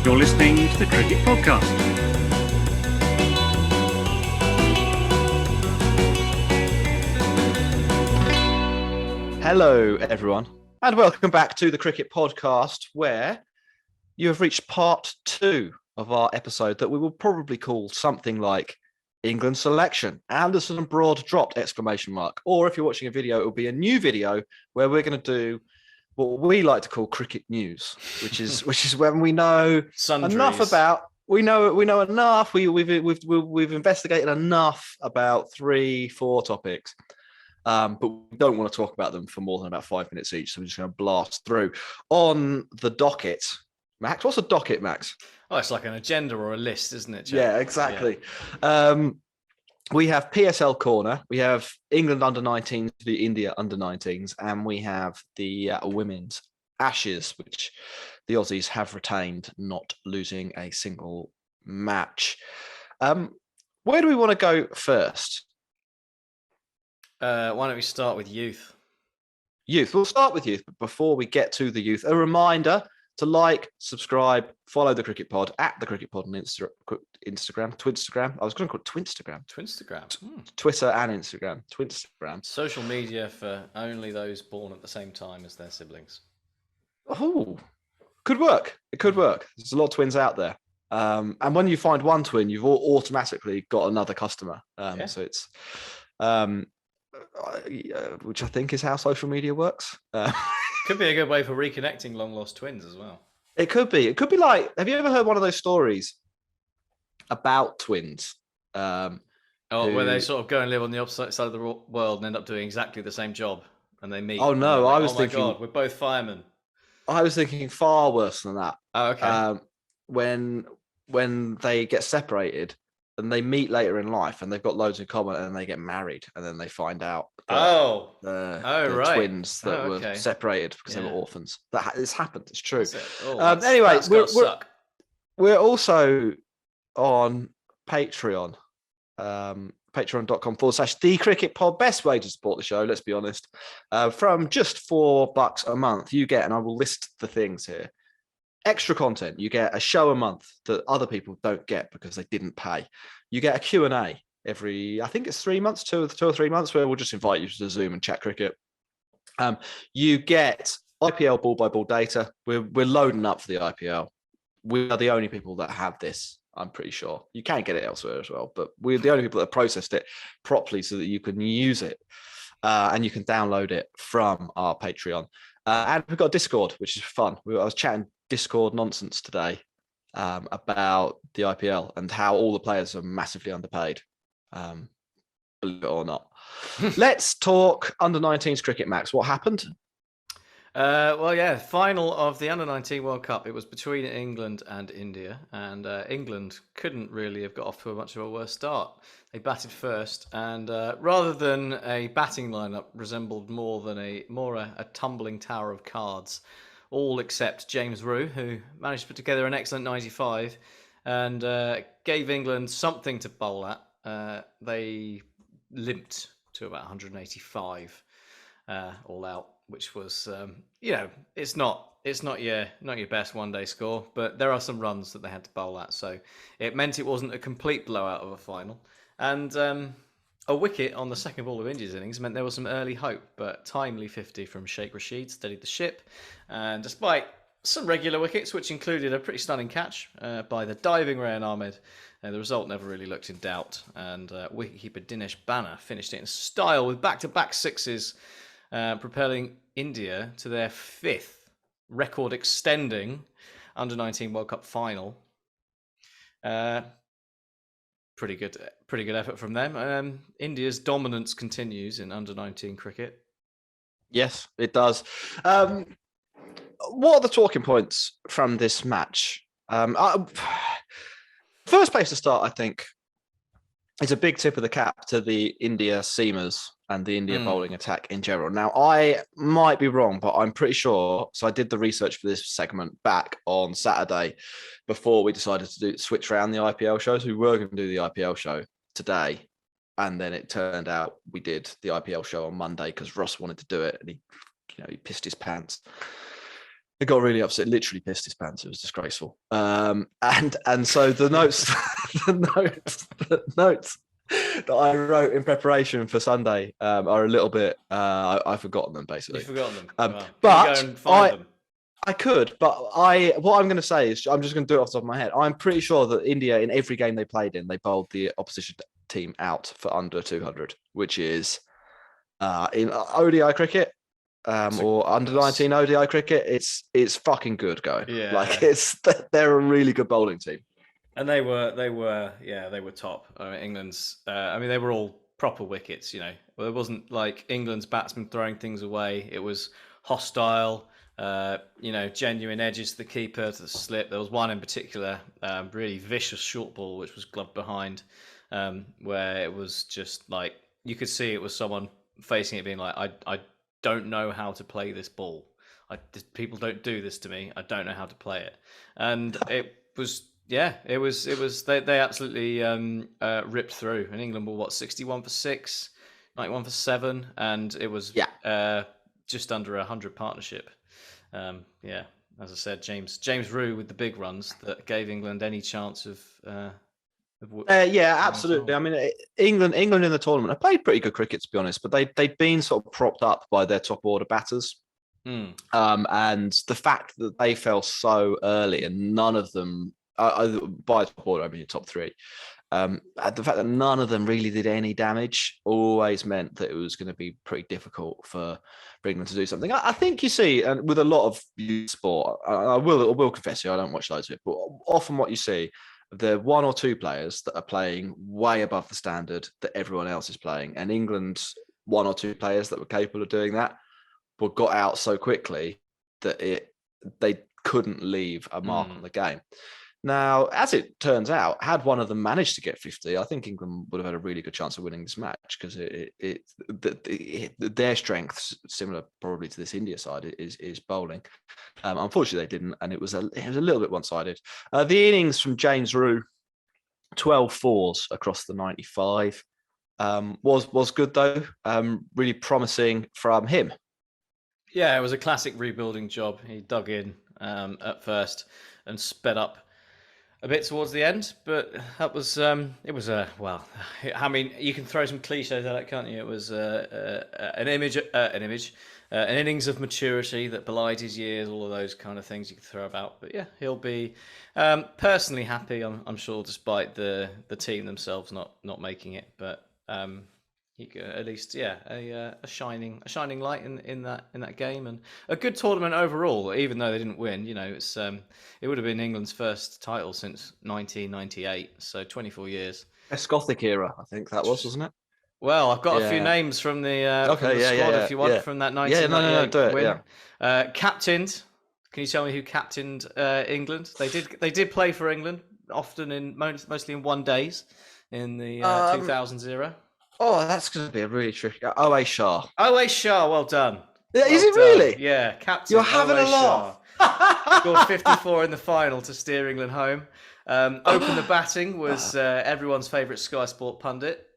You're listening to the Cricket Podcast. Hello, everyone, and welcome back to the Cricket Podcast, where you have reached part 2 of our episode that we will probably call something like England Selection, Anderson and Broad dropped, ! Or if you're watching a video, it will be a new video where we're going to do what we like to call cricket news, which is when we know enough about. We know enough. We've investigated enough about 3-4 topics, but we don't want to talk about them for more than about 5 minutes each. So we're just going to blast through. On the docket, Max, what's a docket, Max? Oh, it's like an agenda or a list, isn't it, Jack? Yeah, exactly. Yeah. We have PSL Corner, we have England under-19s, the India under-19s, and we have the Women's Ashes, which the Aussies have retained, not losing a single match. Where do we want to go first? Why don't we start with youth? Youth. We'll start with youth, but before we get to the youth, a reminder to like, subscribe, follow the Cricket Pod at the Cricket Pod on Instagram, Twinstagram. I was going to call it Twinstagram. Twitter and Instagram. Twinstagram. Social media for only those born at the same time as their siblings. Oh, could work. It could work. There's a lot of twins out there. And when you find one twin, you've automatically got another customer. So it's, which I think is how social media works. Could be a good way for reconnecting long lost twins as well. It could be. It could be like, have you ever heard one of those stories about twins? Where they sort of go and live on the opposite side of the world and end up doing exactly the same job, and they meet. Oh no, like, I was thinking. God, we're both firemen. I was thinking far worse than that. Oh, okay. When they get separated and they meet later in life and they've got loads in common and they get married and then they find out the twins that were separated because they were orphans. It's happened. It's true. Anyway, we're also on Patreon. Patreon.com/The Cricket Pod. Best way to support the show, let's be honest. From just $4 a month, you get, and I will list the things here, extra content. You get a show a month that other people don't get because they didn't pay. You get a Q&A every, I think it's 3 months, two or 3 months, where we'll just invite you to Zoom and chat cricket. You get IPL ball by ball data. We're loading up for the IPL. We are the only people that have this, I'm pretty sure. You can get it elsewhere as well, but we're the only people that processed it properly so that you can use it and you can download it from our Patreon. And we've got Discord, which is fun. I was chatting Discord nonsense today about the IPL and how all the players are massively underpaid, believe it or not. Let's talk under-19s cricket, Max. What happened? Final of the Under-19 World Cup. It was between England and India, and England couldn't really have got off to a much of a worse start. They batted first, and rather than a batting lineup, resembled more a tumbling tower of cards, all except James Rew, who managed to put together an excellent 95 and gave England something to bowl at. They limped to about 185 all out, which was, it's not your best one-day score, but there are some runs that they had to bowl at, so it meant it wasn't a complete blowout of a final. And a wicket on the second ball of India's innings meant there was some early hope, but timely 50 from Sheikh Rashid steadied the ship. And despite some regular wickets, which included a pretty stunning catch by the diving Rayan Ahmed, the result never really looked in doubt. And wicketkeeper Dinesh Bana finished it in style with back-to-back sixes, propelling India to their 5th record-extending Under-19 World Cup final. Pretty good effort from them. India's dominance continues in Under-19 cricket. Yes, it does. What are the talking points from this match? First place to start, I think, is a big tip of the cap to the India seamers and the India bowling attack in general. Now, I might be wrong, but I'm pretty sure. So I did the research for this segment back on Saturday before we decided to switch around the IPL shows. We were going to do the IPL show today. And then it turned out we did the IPL show on Monday because Ross wanted to do it and he pissed his pants. It got really upset, literally pissed his pants. It was disgraceful. And so the notes, the notes that I wrote in preparation for Sunday are a little bit. I've forgotten them basically. You've forgotten them. But go and find them. I could, but what I'm going to say is I'm just going to do it off the top of my head. I'm pretty sure that India, in every game they played in, they bowled the opposition team out for under 200, which is in ODI cricket. Or under 19 ODI cricket, it's fucking good going. Yeah, like they're a really good bowling team. And they were top. England's. They were all proper wickets. It wasn't like England's batsmen throwing things away. It was hostile. Genuine edges to the keeper to the slip. There was one in particular, really vicious short ball, which was gloved behind, where it was just like you could see it was someone facing it, being like, I don't know how to play this ball. People don't do this to me. I don't know how to play it. And it was, it was. They absolutely ripped through. And England were 61 for 6, 91 for 7, and it was just under 100 partnership. As I said, James Roux with the big runs that gave England any chance of. Absolutely. I mean, England in the tournament have played pretty good cricket, to be honest, but they'd been sort of propped up by their top order batters. And the fact that they fell so early and none of them, by top order, I mean top three, the fact that none of them really did any damage always meant that it was going to be pretty difficult for England to do something. I think you see, and with a lot of youth sport, I will confess you, I don't watch loads of it, but often what you see, the one or two players that are playing way above the standard that everyone else is playing, and England's one or two players that were capable of doing that got out so quickly that they couldn't leave a mark on the game. Now, as it turns out, had one of them managed to get 50, I think England would have had a really good chance of winning this match because their strength, similar probably to this India side, is bowling. Unfortunately, they didn't, and it was a little bit one-sided. The innings from James Roux, 12 fours across the 95, was good though. Really promising from him. Yeah, it was a classic rebuilding job. He dug in at first and sped up a bit towards the end, but that was it was you can throw some cliches at it, can't you? It was an innings of maturity that belied his years, all of those kind of things you could throw about. But yeah, he'll be personally happy, I'm sure, despite the team themselves not making it. But he could, at least, a shining light in that game, and a good tournament overall. Even though they didn't win, it would have been England's first title since 1998, so 24 years. Best Gothic era, I think that was, wasn't it? Well, I've got a few names from the squad if you want from that 1998 win. Captained. Can you tell me who captained England? They did play for England often mostly in one days in the 2000s era. Oh, that's going to be a really tricky. O.A. Shah. O.A. Shah, well done. Is it really? Yeah, captain. You're having a laugh. Scored 54 in the final to steer England home. Opened the batting was everyone's favourite Sky Sport pundit.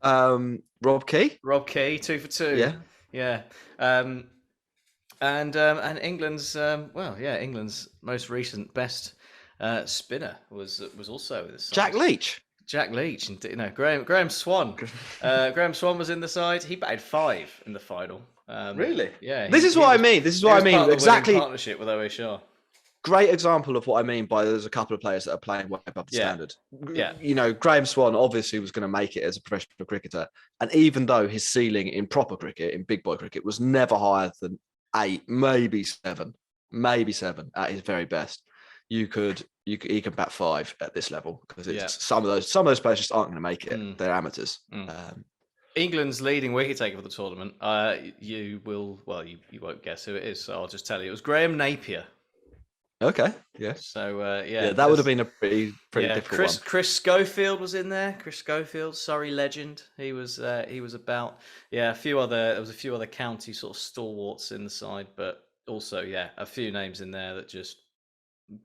Rob Key. Rob Key, 2 for 2. Yeah. And England's England's most recent best spinner was also this. Jack Leach. Jack Leach, and Graham Swan. Graham Swan was in the side. He batted 5 in the final. Really? Yeah. This is what I mean. Exactly. Partnership with O.A. Shah. Great example of what I mean by there's a couple of players that are playing way above the standard. Yeah. Graham Swan obviously was going to make it as a professional cricketer, and even though his ceiling in proper cricket, in big boy cricket, was never higher than 8, maybe 7 at his very best, he can bat 5 at this level because some of those players just aren't going to make it. They're amateurs. England's leading wicket taker for the tournament. You won't guess who it is, so I'll just tell you. It was Graham Napier. Okay. Yeah. So that would have been a pretty difficult one. Chris Schofield was in there. Chris Schofield, Surrey legend. He was about there was a few other county sort of stalwarts in the side, but also a few names in there that just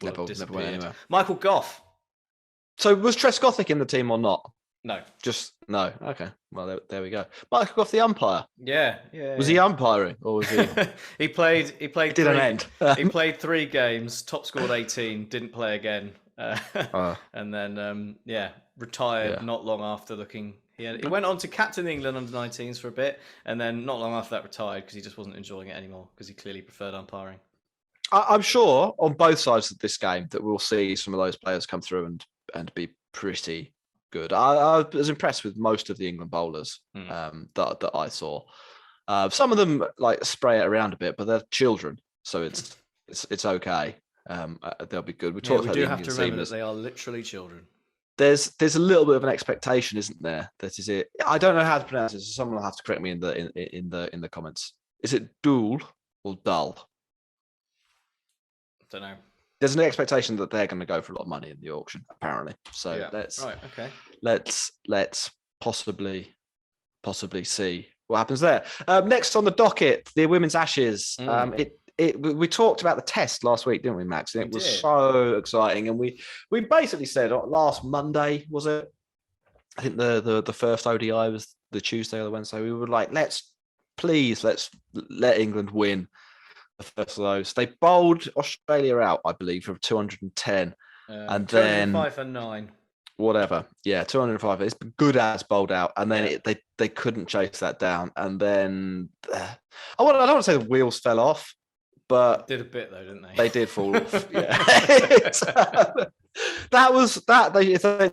never went anywhere. Michael Gough. So was Trescothick in the team or not? No. Just no. Okay. Well, there we go. Michael Goff, the umpire. Yeah. Was he umpiring or was he? He played It didn't end. He played 3 games. Top scored 18. Didn't play again. And then retired Yeah. not long after. He went on to captain England under 19s for a bit, and then not long after that retired because he just wasn't enjoying it anymore because he clearly preferred umpiring. I'm sure on both sides of this game that we'll see some of those players come through and be pretty good. I was impressed with most of the England bowlers that I saw. Some of them like spray it around a bit, but they're children, so it's okay. They'll be good. We do have to remember that they are literally children. There's a little bit of an expectation, isn't there? That is it. I don't know how to pronounce it, so someone will have to correct me in the comments. Is it Dool or Dull? Don't know. There's an expectation that they're going to go for a lot of money in the auction, apparently. So let's possibly see what happens there. Next on the docket, the Women's Ashes. We talked about the test last week, didn't we, Max? And it was so exciting. And we basically said last Monday, was it? I think the first ODI was the Tuesday or the Wednesday. We were like, let's let England win the first of those. They bowled Australia out, I believe, from 210. And then 205 for 9. Whatever. Yeah, 205. It's good as bowled out. And then they couldn't chase that down. And then I don't want to say the wheels fell off, but did a bit though, didn't they? They did fall off. Yeah. That was that.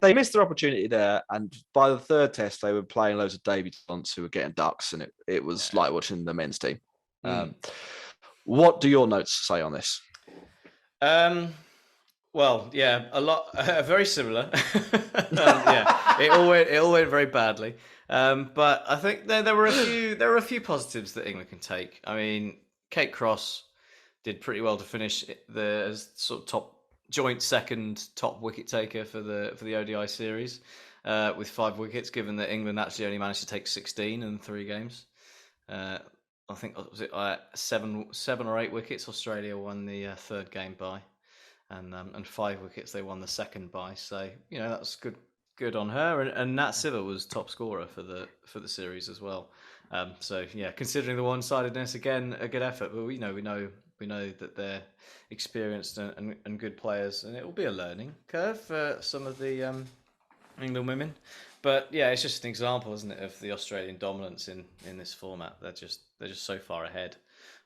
They missed their opportunity there, and by the third test, they were playing loads of debutants who were getting ducks, and it was like watching the men's team. What do your notes say on this? Well, yeah, a lot, very similar. It all went very badly. But I think there were a few positives that England can take. I mean, Kate Cross did pretty well to finish as sort of joint second top wicket taker for the ODI series with 5 wickets, given that England actually only managed to take 16 in 3 games. I think was it 7 or 8 wickets Australia won the third game by, and 5 wickets they won the second by. So that's good on her. And Nat Siver was top scorer for the series as well. So yeah, considering the one-sidedness, again a good effort. But we know that they're experienced and good players, and it will be a learning curve for some of the England women. But yeah, it's just an example, isn't it, of the Australian dominance in this format. They're just so far ahead.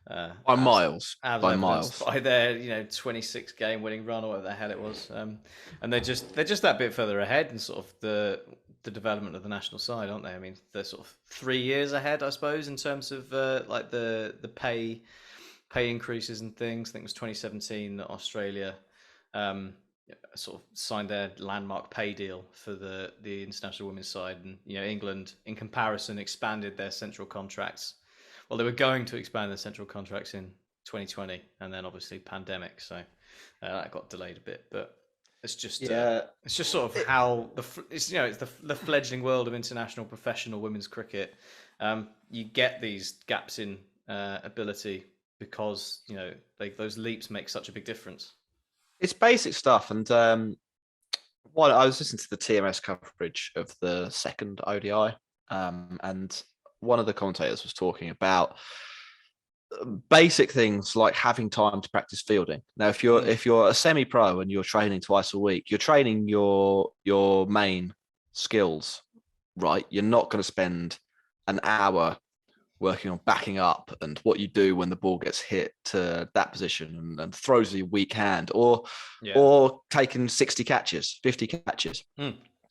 By miles. By their 26 game winning run or whatever the hell it was. And they're just that bit further ahead in sort of the development of the national side, aren't they? I mean, they're sort of 3 years ahead, I suppose, in terms of like the pay increases and things. I think it was 2017 that Australia sort of signed their landmark pay deal for the international women's side, and England, in comparison, expanded their central contracts. Well, they were going to expand their central contracts in 2020, and then obviously pandemic, so that got delayed a bit. But it's just it's just sort of how it's the fledgling world of international professional women's cricket. You get these gaps in ability because those leaps make such a big difference. It's basic stuff, and while I was listening to the TMS coverage of the second ODI, and one of the commentators was talking about basic things like having time to practice fielding. Now, if you're a semi-pro and you're training twice a week, you're training your main skills, right? You're not going to spend an hour working on backing up and what you do when the ball gets hit to that position and throws a weak hand or taking 60 catches, 50 catches.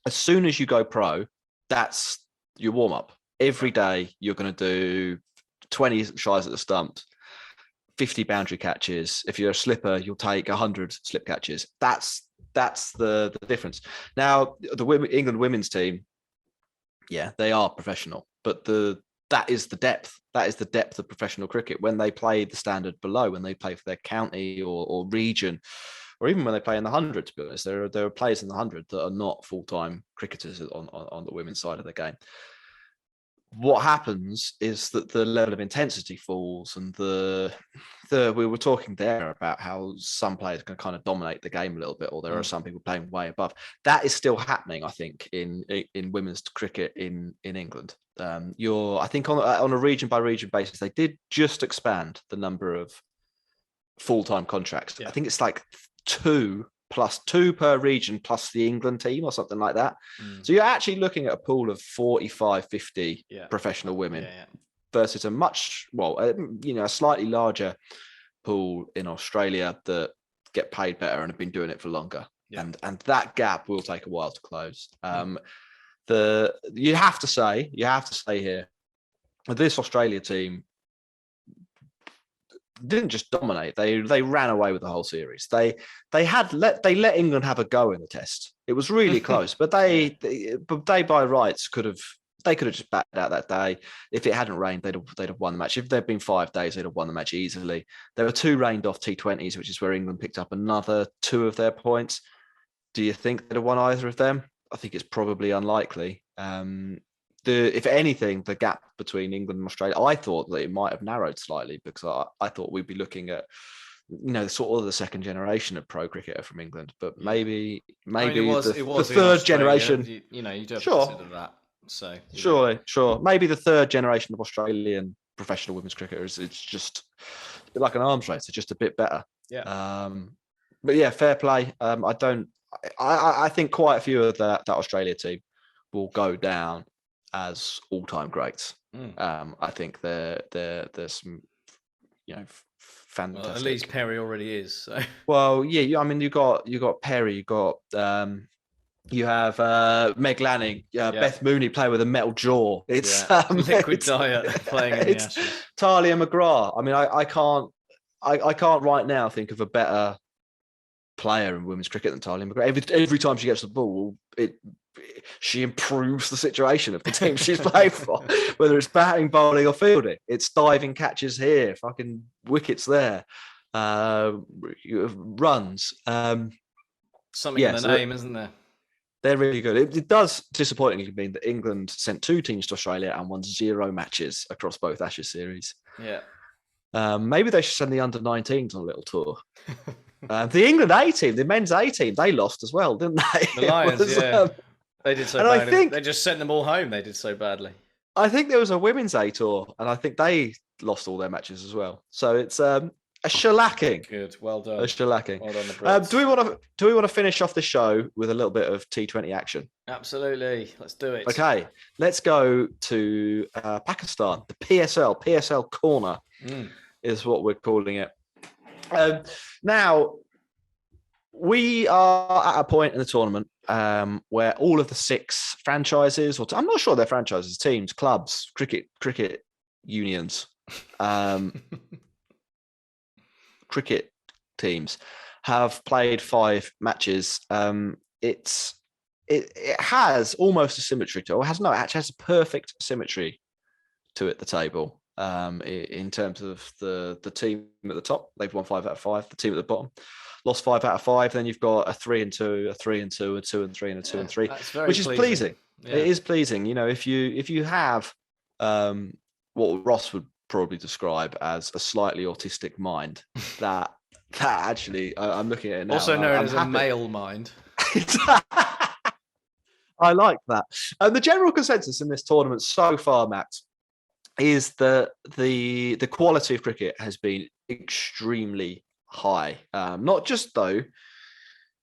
As soon as you go pro, that's your warm-up. Every day you're going to do 20 shies at the stumps, 50 boundary catches. If you're a slipper, you'll take 100 slip catches. That's the difference. Now, the England women's team, they are professional, but that is the depth. That is the depth of professional cricket. When they play the standard below, when they play for their county or region, or even when they play in the 100, to be honest, there are players in the 100 that are not full-time cricketers on the women's side of the game. what happens is that the level of intensity falls, and the we were talking there about how some players can kind of dominate the game a little bit, or there are some people playing way above. That is still happening, I think, in women's cricket in England. I think on a region by region basis, they did just expand the number of full-time contracts. I think it's like 2 per region plus the England team or something like that. So you're actually looking at a pool of 45, 50 professional women versus a slightly larger pool in Australia that get paid better and have been doing it for longer. And that gap will take a while to close. You have to say here, this Australia team didn't just dominate. They ran away with the whole series. They let England have a go in the test. It was really close, but they by rights could have just backed out that day. If it hadn't rained, they'd have won the match. If there'd been 5 days, they'd have won the match easily. There were 2 rained off T20s, which is where England picked up another 2 of their points. Do you think they'd have won either of them? I think it's probably unlikely. If anything, the gap between England and Australia, I thought that it might have narrowed slightly, because I thought we'd be looking at, sort of the second generation of pro cricketer from England. But maybe it was the third generation. You do have to consider that. So sure. Maybe the third generation of Australian professional women's cricketers, it's just a bit like an arms race. It's just a bit better. Yeah. But yeah, fair play. I think quite a few of that Australia team will go down as all-time greats. I think there's some, fantastic. Well, at least Perry already is. So. Well, yeah. I mean, you got Perry. You have Meg Lanning, Beth Mooney playing with a metal jaw. It's liquid diet playing in the Ashes. Talia McGrath. I mean, I can't right now think of a better player in women's cricket than Talia McGrath. Every time she gets the ball, she improves the situation of the team she's playing for, whether it's batting, bowling, or fielding. It's diving catches here, fucking wickets there, runs. Something in the name, isn't there? They're really good. It does disappointingly mean that England sent 2 teams to Australia and won 0 matches across both Ashes series. Yeah. Maybe they should send the under-19s on a little tour. The England A team, the men's A team, they lost as well, didn't they? The Lions, they did so badly. They just sent them all home. They did so badly. I think there was a women's A tour, and I think they lost all their matches as well. So it's a shellacking. Good, well done. A shellacking. Well done, the Brits. Do we want to finish off the show with a little bit of T20 action? Absolutely. Let's do it. Okay, let's go to Pakistan. The PSL corner is what we're calling it. Now, we are at a point in the tournament where all of the 6 franchises, I'm not sure they're franchises, teams, clubs, cricket unions, cricket teams have played 5 matches. It has almost a symmetry to it. It actually has a perfect symmetry to it, the table. In terms of the team at the top, they've won 5 out of 5. The team at the bottom lost 5 out of 5. Then you've got a 3-2, a 3-2, a 2-3, and a 2-3, which is pleasing. Yeah. It is pleasing. If you have what Ross would probably describe as a slightly autistic mind, that actually I'm looking at it now. Also known as a male mind. I like that. The general consensus in this tournament so far, Matt, is that the quality of cricket has been extremely high. Not just though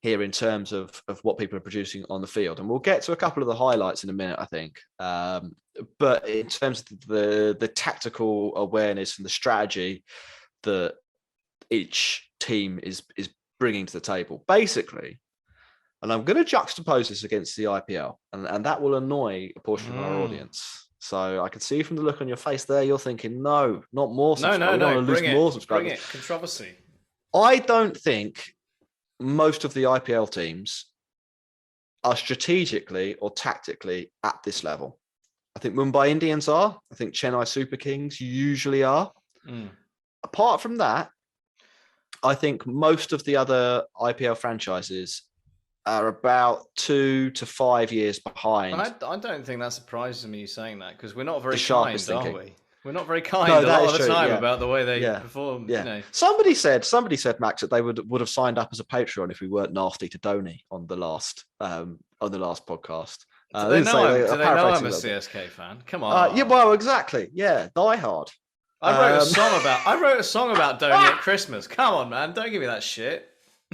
here in terms of what people are producing on the field, and we'll get to a couple of the highlights in a minute, I think. But in terms of the tactical awareness and the strategy that each team is bringing to the table, basically. And I'm going to juxtapose this against the IPL, and that will annoy a portion of our audience. So I can see from the look on your face there, you're thinking, no, not more subscribers. No, lose more subscribers. Bring it. Controversy. I don't think most of the IPL teams are strategically or tactically at this level. I think Mumbai Indians are. I think Chennai Super Kings usually are. Apart from that, I think most of the other IPL franchises are about 2 to 5 years behind. And I don't think that surprises me saying that, because we're not very sharpest kind, are thinking. we? We're not very kind No, a that lot is of the true, time yeah. about the way they Yeah. perform. Yeah. You know, Somebody said, Max, that they would have signed up as a Patreon if we weren't nasty to Donny on the last podcast. do they know I'm a little bit. CSK fan? Come on. Yeah, well, exactly. Yeah, die hard. I wrote a song about Donny at Christmas. Come on, man, don't give me that shit.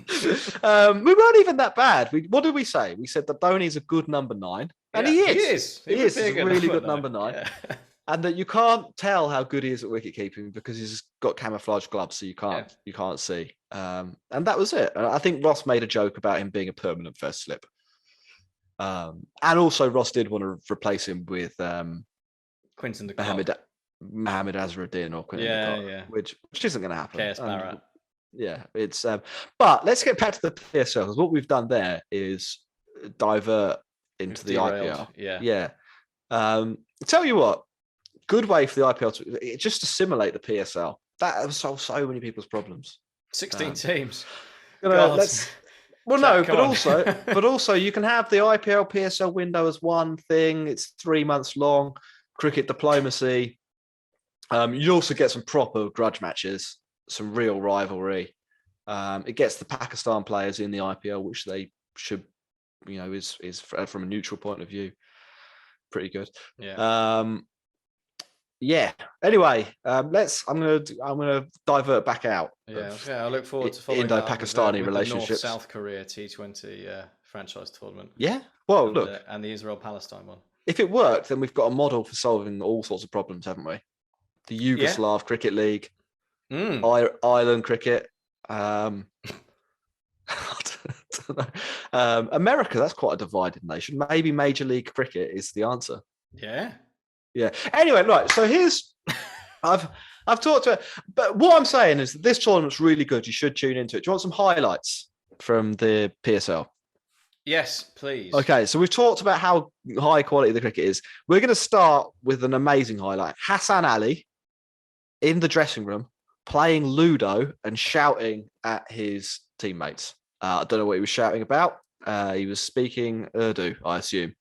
We weren't even that bad. What did we say? We said that Donny's a good number 9, and he is. He is a really good number 9. Yeah. And that you can't tell how good he is at wicket keeping because he's got camouflage gloves, so you can't see. And that was it. I think Ross made a joke about him being a permanent first slip. And also Ross did want to replace him with Quinton de Mohammed Azharuddin or Quinton de Kock, which isn't going to happen. KS Barrett. Yeah, it's. But let's get back to the PSL, because what we've done there is divert into the IPL. Yeah. Tell you what, good way for the IPL just to simulate the PSL. That will solve so many people's problems. 16 teams. But also you can have the IPL PSL window as one thing. It's 3 months long. Cricket diplomacy. You also get some proper grudge matches, some real rivalry. It gets the Pakistan players in the IPL, which they should, is from a neutral point of view, pretty good. Yeah. Anyway, I'm gonna divert back out. Yeah. I look forward to following Indo-Pakistani relationships. North South Korea T20 franchise tournament. Yeah. Well, look, and the Israel-Palestine one. If it worked, then we've got a model for solving all sorts of problems, haven't we? The Yugoslav Cricket League, Ireland cricket. I don't know. America, that's quite a divided nation. Maybe Major League Cricket is the answer. Yeah. Anyway, right. So here's, I've talked to it, but what I'm saying is that this tournament's really good. You should tune into it. Do you want some highlights from the PSL? Yes, please. Okay, so we've talked about how high quality the cricket is. We're going to start with an amazing highlight. Hassan Ali in the dressing room playing Ludo and shouting at his teammates. I don't know what he was shouting about. He was speaking Urdu, I assume.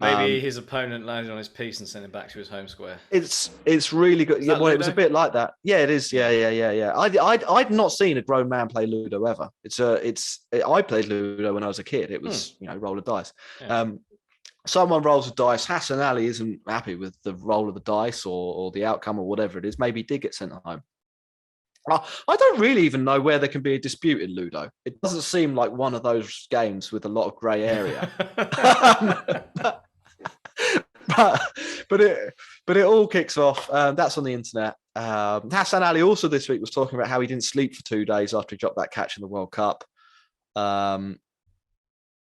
Maybe his opponent landed on his piece and sent him back to his home square. It's really good. Yeah, well, it was a bit like that. Yeah, it is. Yeah. I'd not seen a grown man play Ludo ever. I played Ludo when I was a kid. It was roll of dice. Yeah. Someone rolls a dice. Hassan Ali isn't happy with the roll of the dice or the outcome or whatever it is. Maybe he did get sent home. I don't really even know where there can be a dispute in Ludo. It doesn't seem like one of those games with a lot of grey area. but it all kicks off. That's on the internet. Hassan Ali also this week was talking about how he didn't sleep for 2 days after he dropped that catch in the World Cup.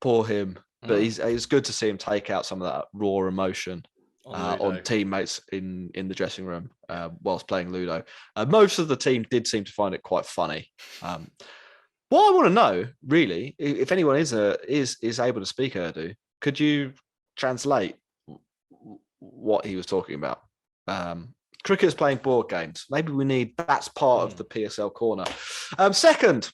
Poor him. But it's good to see him take out some of that raw emotion on teammates in the dressing room whilst playing Ludo. Most of the team did seem to find it quite funny. What I want to know, really, if anyone is able to speak Urdu, could you translate what he was talking about? Cricket's playing board games. Maybe that's part of the PSL corner. Second,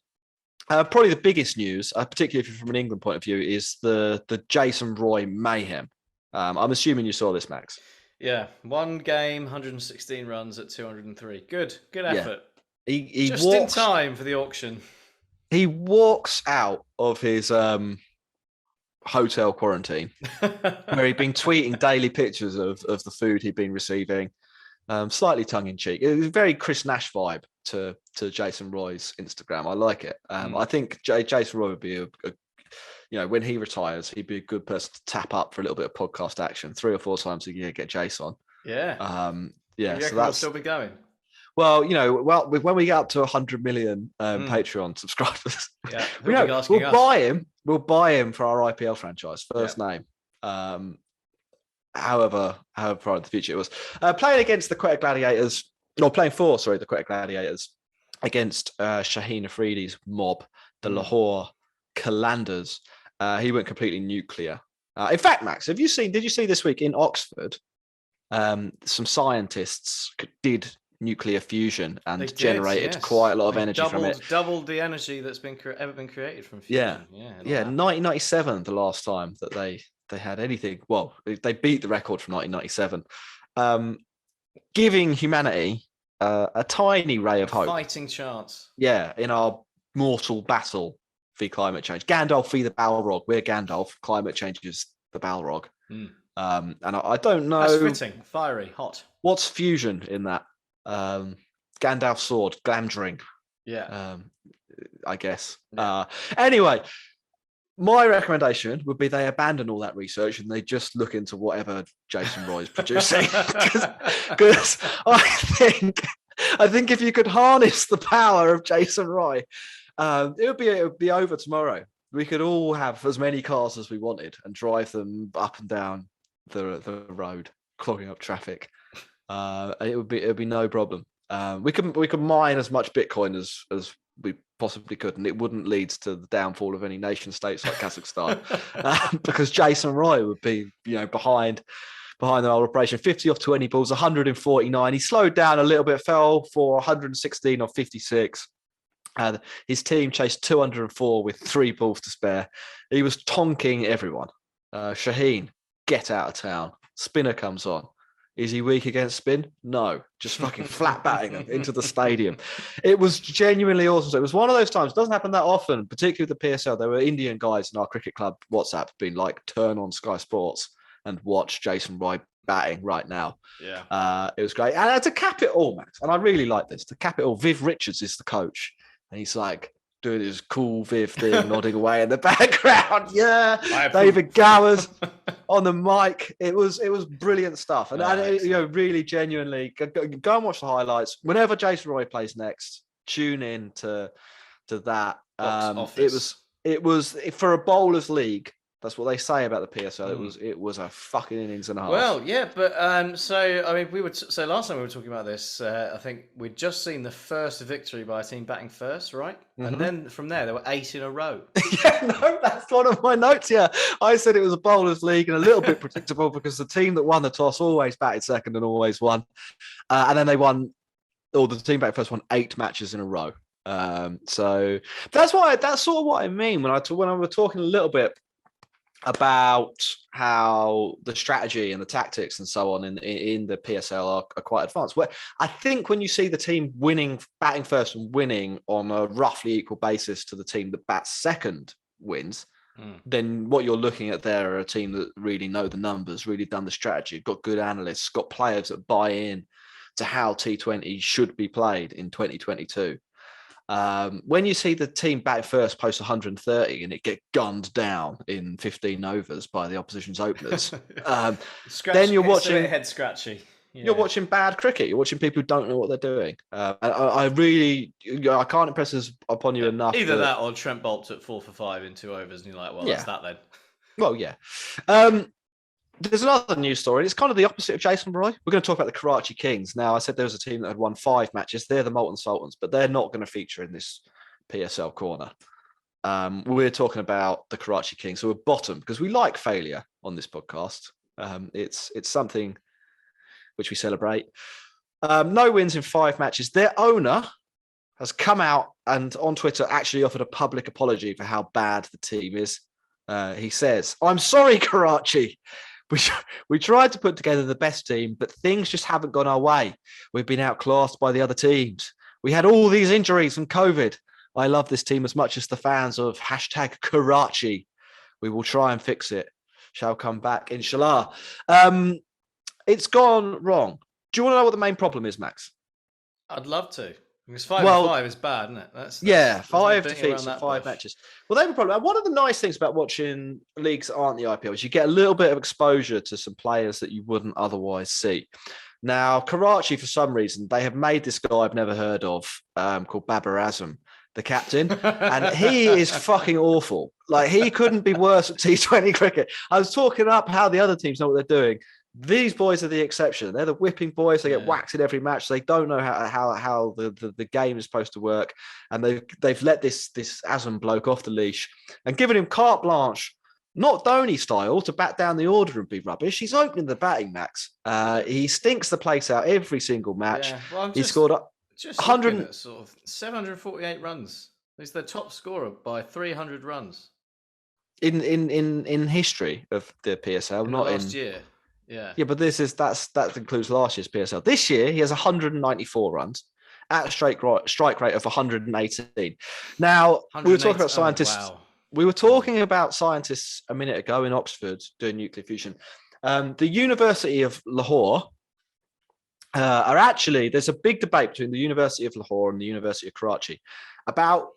probably the biggest news, particularly from an England point of view, is the Jason Roy mayhem. I'm assuming you saw this, Max. Yeah, 1 game, 116 runs at 203. Good effort. Yeah. He just walks, in time for the auction. He walks out of his hotel quarantine where he'd been tweeting daily pictures of the food he'd been receiving, slightly tongue-in-cheek. It was a very Chris Nash vibe to Jason Roy's Instagram. I like it. I think Jason Roy would be when he retires, he'd be a good person to tap up for a little bit of podcast action 3 or 4 times a year. Get Jason. Yeah. So that's still be going. Well, when we get up to 100 million Patreon subscribers, we'll buy him for our IPL franchise, first name. However far in the future it was. Playing against the Quetta Gladiators, the Quetta Gladiators against Shaheen Afridi's mob, the Lahore Qalandars. He went completely nuclear. In fact, Max, did you see this week in Oxford, some scientists did nuclear fusion and They did, generated yes. quite a lot of They energy from it. doubled the energy that's ever been created from Yeah, fusion. Yeah, yeah. 1997, the last time that they had anything. Well, they beat the record from 1997, giving humanity a tiny ray of hope. Fighting chance. Yeah, in our mortal battle for climate change. Gandalf v the Balrog. We're Gandalf. Climate change is the Balrog. And I don't know. That's fitting. Fiery, hot. What's fusion in that? Gandalf's sword, Glamdring. Yeah. I guess. Yeah. Anyway, my recommendation would be they abandon all that research and they just look into whatever Jason Roy is producing. Because I think if you could harness the power of Jason Roy, it would be over tomorrow. We could all have as many cars as we wanted and drive them up and down the road, clogging up traffic. It would be no problem. We could mine as much Bitcoin as we possibly could, and it wouldn't lead to the downfall of any nation states like Kazakhstan, because Jason Roy would be, behind the whole operation. 50 off 20 balls, 149. He slowed down a little bit, fell for 116 off 56. His team chased 204 with 3 balls to spare. He was tonking everyone. Shaheen, get out of town. Spinner comes on. Is he weak against spin? No, just fucking flat batting him into the stadium. It was genuinely awesome. So it was one of those times. It doesn't happen that often, particularly with the PSL. There were Indian guys in our cricket club WhatsApp being like, turn on Sky Sports and watch Jason Roy batting right now. Yeah. It was great. And to cap it all, Max, and I really like this, to cap it all, Viv Richards is the coach. And he's like doing his cool Viv thing, nodding away in the background. Yeah, David Gowers on the mic. It was brilliant stuff. And really genuinely, go and watch the highlights. Whenever Jason Roy plays next, tune in to that. It was for a bowlers league. That's what they say about the PSL. It was a fucking innings and a half. Well, yeah, but so I mean, so last time we were talking about this, I think we'd just seen the first victory by a team batting first, right? Mm-hmm. And then from there were 8 in a row. Yeah, no, that's one of my notes. Yeah, I said it was a bowlers league and a little bit predictable because the team that won the toss always batted second and always won, and then they won. Or the team batting first won 8 matches in a row. So that's sort of what I mean when I was talking a little bit about how the strategy and the tactics and so on in the PSL are quite advanced. Where I think when you see the team batting first and winning on a roughly equal basis to the team that bats second wins, then what you're looking at there are a team that really know the numbers, really done the strategy, got good analysts, got players that buy in to how T20 should be played in 2022. When you see the team bat first post 130 and it get gunned down in 15 overs by the opposition's openers, then you're watching a head scratchy. Yeah. You're watching bad cricket. You're watching people who don't know what they're doing. I can't impress upon you enough. Either that or Trent Bolt at 4 for 5 in 2 overs, and you're like, well, that's that then. Well, yeah. There's another news story. It's kind of the opposite of Jason Roy. We're going to talk about the Karachi Kings. Now, I said there was a team that had won 5 matches. They're the Molten Sultans, but they're not going to feature in this PSL corner. We're talking about the Karachi Kings, who are bottom, because we like failure on this podcast. It's something which we celebrate. No wins in 5 matches. Their owner has come out and on Twitter actually offered a public apology for how bad the team is. He says, "I'm sorry, Karachi. We tried to put together the best team, but things just haven't gone our way. We've been outclassed by the other teams. We had all these injuries from COVID. I love this team as much as the fans of #Karachi. We will try and fix it. Shall come back, inshallah." It's gone wrong. Do you want to know what the main problem is, Max? I'd love to. Because 5 and 5 is bad, isn't it? That's 5 defeats in 5 matches. Well, they have a problem. One of the nice things about watching leagues that aren't the IPL is you get a little bit of exposure to some players that you wouldn't otherwise see. Now, Karachi, for some reason, they have made this guy I've never heard of called Babar Azam the captain, and he is fucking awful. Like, he couldn't be worse at T20 cricket. I was talking up how the other teams know what they're doing. These boys are the exception. They're the whipping boys. They get whacked in every match. They don't know how the game is supposed to work, and they've let this Azam bloke off the leash and given him carte blanche not Dhoni style, to bat down the order and be rubbish. He's opening the batting, Max. He stinks the place out every single match. Yeah, well, I'm He scored just 100 looking at sort of 748 runs. He's the top scorer by 300 runs in history of the PSL, in not the last in year. Yeah. Yeah, but that includes last year's PSL. This year he has 194 runs at a strike rate of 118. Now we were talking about scientists. Oh, wow. We were talking about scientists a minute ago in Oxford doing nuclear fusion. The University of Lahore are actually, there's a big debate between the University of Lahore and the University of Karachi about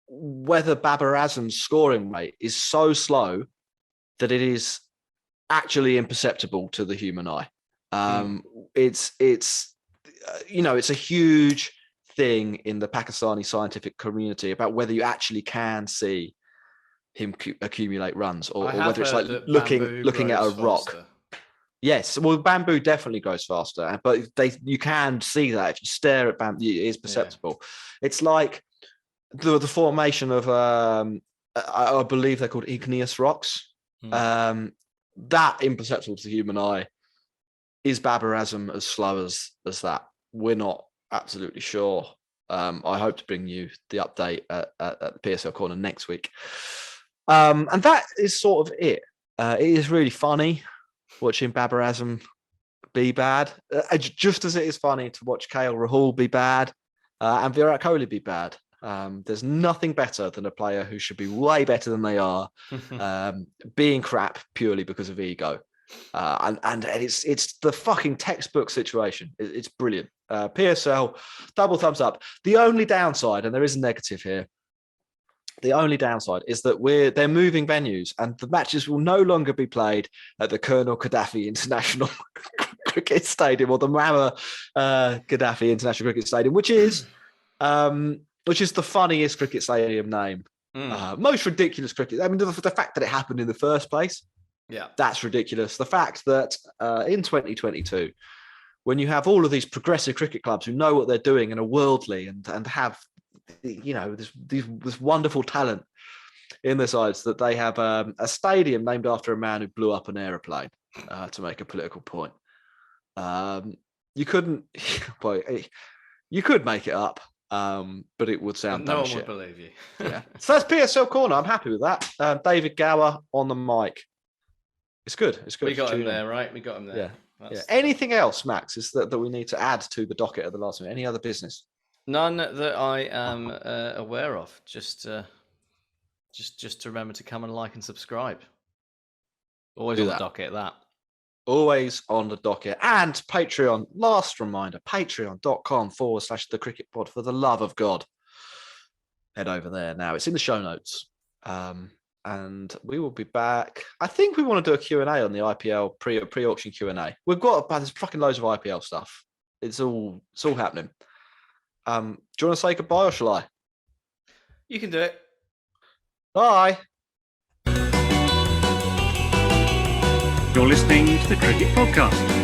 whether Babar Azam's scoring rate is so slow that it is actually imperceptible to the human eye. It's a huge thing in the Pakistani scientific community about whether you actually can see him accumulate runs, or whether it's like looking at a rock. Faster. Yes, well, bamboo definitely grows faster, but you can see that if you stare at bamboo, it is perceptible. Yeah. It's like the formation of I believe they're called igneous rocks. That imperceptible to the human eye. Is Babar Azam as slow as that? We're not absolutely sure. I hope to bring you the update at the PSL Corner next week. And that is sort of it. It is really funny watching Babar Azam be bad, just as it is funny to watch KL Rahul be bad and Virat Kohli be bad. There's nothing better than a player who should be way better than they are, being crap purely because of ego. And it's the fucking textbook situation. It's brilliant. PSL, double thumbs up. The only downside, and there is a negative here, the only downside is that they're moving venues, and the matches will no longer be played at the Colonel Gaddafi International Cricket Stadium, or the Muammar Gaddafi International Cricket Stadium, which is the funniest cricket stadium name. Most ridiculous cricket. I mean, the fact that it happened in the first place, that's ridiculous. The fact that in 2022, when you have all of these progressive cricket clubs who know what they're doing and are worldly and have, this wonderful talent in their sides, that they have a stadium named after a man who blew up an aeroplane to make a political point. You couldn't, you could make it up. But it would sound no one shit. would believe you. Yeah. So that's PSL Corner. I'm happy with that. David Gower on the mic. It's good. It's good. We got him there, right? We got him there. Yeah. Anything else, Max, is that we need to add to the docket at the last minute? Any other business? None that I am aware of. Just to remember to come and like and subscribe. Always on the docket, that. Always on the docket. And Patreon, last reminder, patreon.com/the cricket pod. For the love of God, head over there now. It's in the show notes. And we will be back. I think we want to do a Q&A on the IPL pre-auction Q&A. We've got there's fucking loads of IPL stuff. It's all happening. Do you want to say goodbye, or shall I? You can do it. Bye. You're listening to the Cricket Podcast.